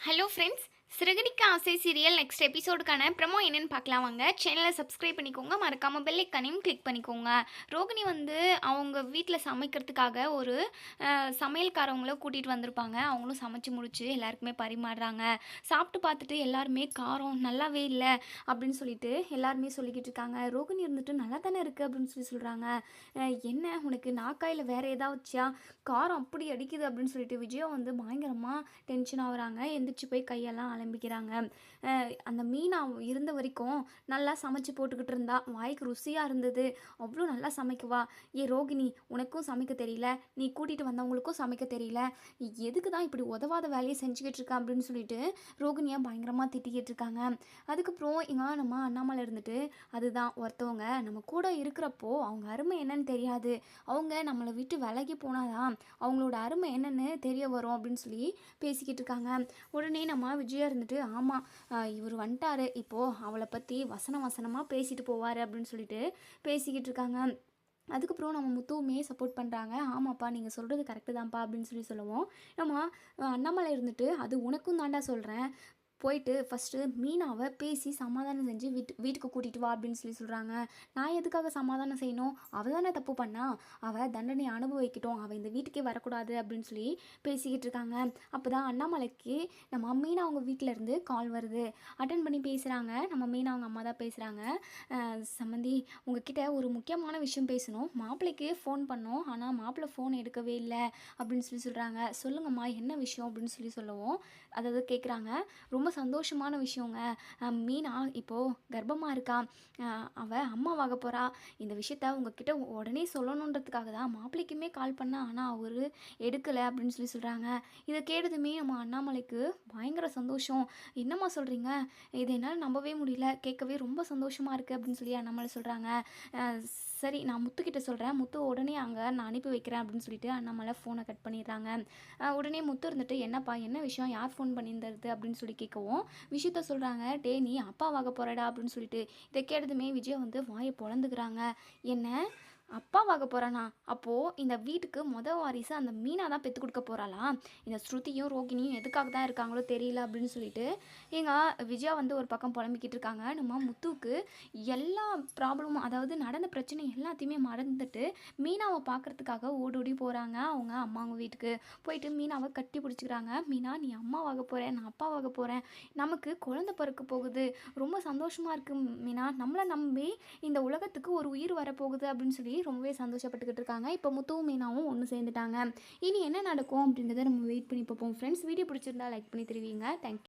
Hello friends, Siragadikka ஆசை serial next எபிசோடுக்கான promo என்னன்னு பார்க்கலாம் வாங்க. சேனலை சப்ஸ்கிரைப் பண்ணிக்கோங்க, மறக்காமல் பெல் ஐக்கானையும் கிளிக் பண்ணிக்கோங்க. ரோகிணி வந்து அவங்க வீட்டில் சமைக்கிறதுக்காக ஒரு சமையல்காரவங்கள கூட்டிகிட்டு வந்திருப்பாங்க. அவங்களும் சமைச்சு முடிச்சு எல்லாருக்குமே பரிமாறுறாங்க. சாப்பிட்டு பார்த்துட்டு எல்லாருமே காரம் நல்லாவே இல்லை அப்படின்னு சொல்லிட்டு எல்லாருமே சொல்லிக்கிட்டு இருக்காங்க. ரோகிணி இருந்துட்டு நல்லா தானே இருக்குது அப்படின்னு சொல்லி சொல்கிறாங்க. என்ன உனக்கு நாக்காயில் வேறு ஏதாவதுச்சியா, காரம் அப்படி அடிக்குது அப்படின்னு சொல்லிட்டு விஜயா வந்து பயங்கரமாக டென்ஷன் ஆகுறாங்க. எந்திரிச்சு போய் கையெல்லாம் அலம்பிக்கிறாங்க. அந்த மீனா இருந்த வரைக்கும் நல்லா சமைச்சு போட்டுக்கிட்டு இருந்தா, வாய்க்கு ருசியாக இருந்தது, அவ்வளோ நல்லா சமைக்குவா. ரோகிணி, உனக்கும் சமைக்க தெரியல, நீ கூட்டிகிட்டு வந்தவங்களுக்கும் சமைக்க தெரியல, எதுக்கு தான் இப்படி உதவாத வேலையை செஞ்சுக்கிட்டு இருக்க அப்படின்னு சொல்லிட்டு ரோகிணியை பயங்கரமாக திட்டிக்கிட்டு இருக்காங்க. அதுக்கப்புறம் இங்கே நம்ம அண்ணாமலை இருந்துட்டு, அதுதான் ஒருத்தவங்க நம்ம கூட இருக்கிறப்போ அவங்க அருமை என்னன்னு தெரியாது, அவங்க நம்மளை விட்டு விலகி போனாதான் அவங்களோட அருமை என்னன்னு தெரிய வரும் அப்படின்னு சொல்லி பேசிக்கிட்டு இருக்காங்க. உடனே நம்ம விஜயா இருந்துட்டு, ஆமாம் இவர் வந்துட்டாரு, இப்போது அவளை பற்றி வசனமாக பேசிட்டு போவார் அப்படின்னு சொல்லிட்டு பேசிக்கிட்டு இருக்காங்க. அதுக்கப்புறம் நம்ம முத்துவுமே சப்போர்ட் பண்ணுறாங்க. ஆமாப்பா, நீங்கள் சொல்கிறது கரெக்டு தான்ப்பா அப்படின்னு சொல்லி சொல்லுவோம். நம்ம அண்ணாமலை இருந்துட்டு, அது உனக்கும் தாண்டா சொல்கிறேன், போயிட்டு ஃபஸ்ட்டு மீனாவை பேசி சமாதானம் செஞ்சு வீட்டுக்கு கூட்டிகிட்டு வா அப்படின்னு சொல்லி சொல்கிறாங்க. நான் எதுக்காக சமாதானம் செய்யணும், அவள் தானே தப்பு பண்ணா, அவள் தண்டனை அனுபவிக்கட்டும், அவள் இந்த வீட்டுக்கே வரக்கூடாது அப்படின்னு சொல்லி பேசிக்கிட்டு இருக்காங்க. அப்போ தான் அண்ணாமலைக்கு நம்ம மீனா அவங்க வீட்டிலேருந்து கால் வருது. அட்டன் பண்ணி பேசுகிறாங்க. நம்ம மீனா அவங்க அம்மா தான் பேசுகிறாங்க. சம்மந்தி, உங்ககிட்ட ஒரு முக்கியமான விஷயம் பேசணும், மாப்பிள்ளைக்கு ஃபோன் பண்ணோம், ஆனால் மாப்பிள்ளை ஃபோன் எடுக்கவே இல்லை அப்படின்னு சொல்லி சொல்கிறாங்க. சொல்லுங்கம்மா, என்ன விஷயம் அப்படின்னு சொல்லி சொல்லுவோம். அதாவது கேட்குறாங்க. ரொம்ப சந்தோஷமான விஷயங்க, மீனா இப்போது கர்ப்பமாக இருக்கா, அவள் அம்மாவாக போகிறா. இந்த விஷயத்த உங்ககிட்ட உடனே சொல்லணுன்றதுக்காக தான் மாப்பிள்ளைக்குமே கால் பண்ண, ஆனால் அவர் எடுக்கலை அப்படின்னு சொல்லி சொல்கிறாங்க. இதை கேட்டதுமே நம்ம அண்ணாமலைக்கு பயங்கர சந்தோஷம். என்னம்மா சொல்கிறீங்க, இது என்னால் நம்பவே முடியல, கேட்கவே ரொம்ப சந்தோஷமாக இருக்குது அப்படின்னு சொல்லி அண்ணாமலை சொல்கிறாங்க. சரி, நான் முத்துக்கிட்ட சொல்கிறேன், முத்து உடனே அங்கே நான் அனுப்பி வைக்கிறேன் அப்படின்னு சொல்லிட்டு அண்ணாமலை ஃபோனை கட் பண்ணிடுறாங்க. உடனே முத்து இருந்துட்டு, என்னப்பா என்ன விஷயம், யார் ஃபோன் பண்ணியிருந்தது அப்படின்னு சொல்லி கேட்கவும் விஷயத்த சொல்கிறாங்க. டே, நீ அப்பாவாக போகிறடா அப்படின்னு சொல்லிட்டு. இதை கேட்டதுமே விஜய் வந்து வாயை பொழந்துக்கிறாங்க. என்ன அப்பாவாக போகிறானா, அப்போது இந்த வீட்டுக்கு வாரிசு அந்த மீனா தான் பெற்று கொடுக்க போகிறாளா, இந்த ஸ்ருதியும் ரோகிணியும் எதுக்காக தான் இருக்காங்களோ தெரியல அப்படின்னு சொல்லிட்டு எங்கள் விஜயா வந்து ஒரு பக்கம் புலம்பிக்கிட்டு இருக்காங்க. நம்ம முத்துவுக்கு எல்லா ப்ராப்ளமும், அதாவது நடந்த பிரச்சனை எல்லாத்தையுமே மறந்துட்டு மீனாவை பார்க்குறதுக்காக ஓடோடி போகிறாங்க. அவங்க அம்மாங்க வீட்டுக்கு போயிட்டு மீனாவை கட்டி பிடிச்சிக்கிறாங்க. மீனா, நீ அம்மாவாக போகிறேன், நான் அப்பாவாக போகிறேன், நமக்கு குழந்தை பிறக்க போகுது, ரொம்ப சந்தோஷமாக இருக்குது மீனா, நம்மளை நம்பி இந்த உலகத்துக்கு ஒரு உயிர் வரப்போகுது அப்படின்னு சொல்லி ரொம்பவே சந்தோஷப்பட்டுக்கிட்டு இருக்காங்க. இப்போ முத்துவும் மீனாவும் ஒன்று சேர்ந்துட்டாங்க. இனி என்ன நடக்கும் அப்படின்றத நம்ம வெயிட் பண்ணி பார்ப்போம். ஃப்ரெண்ட்ஸ், வீடியோ பிடிச்சிருந்தா லைக் பண்ணி தருவீங்க. தேங்க்யூ.